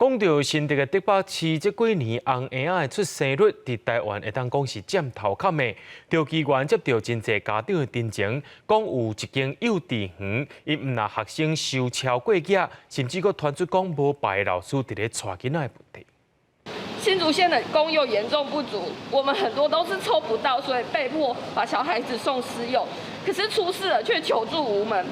讲到新竹的竹北市，这几年红婴仔的出生率伫台湾会当讲是占头坎的。调机员接到真侪家长的陈情，讲有一间幼稚园，因毋让学生收超过额，甚至佫传出讲无牌老师伫咧带囡仔的问题。新竹县的公幼严重不足，我们很多都是抽不到，所以被迫把小孩子送私幼。可是出事了却求助无门。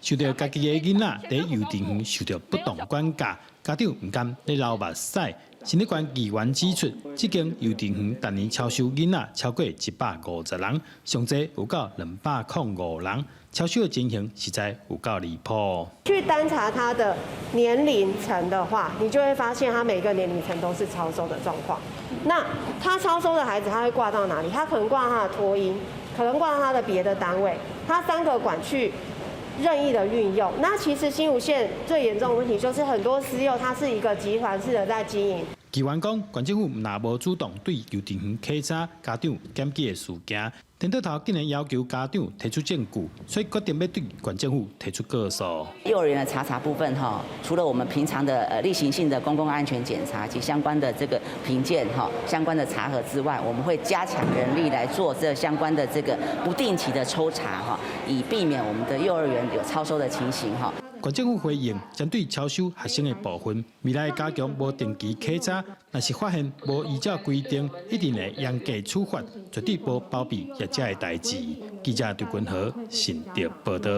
受到家己的囡仔在幼稚园受到不当管教，家长唔甘咧流目屎。新竹县议员指出，这间幼稚园逐年超收囡仔超过150人，上济有到205人，超收的情形实在有够离谱。去单查他的年龄层的话，你就会发现他每个年龄层都是超收的状况。那他超收的孩子，他会挂到哪里？他可能挂到他的托婴，可能挂到他的别的单位，他3个管去任意的运用。那其实新竹县最严重的问题就是很多私幼，它是一个集团式的在经营。议员讲，县政府若无主动对幼稚园稽查家长检举的事件，田道头竟然要求家长提出证据，所以决定要对县政府提出告诉。幼儿园的查部分除了我们平常的例行性的公共安全检查及相关的这个评鉴相关的查核之外，我们会加强人力来做这相关的这个不定期的抽查以避免我们的幼儿园有超收的情形县政府回应，针对超收学生的部分，未来加强无定期稽查，若是发现无依照规定，一定会严格处罚，绝对无包庇业者的代志。记者刘君豪，新竹报道。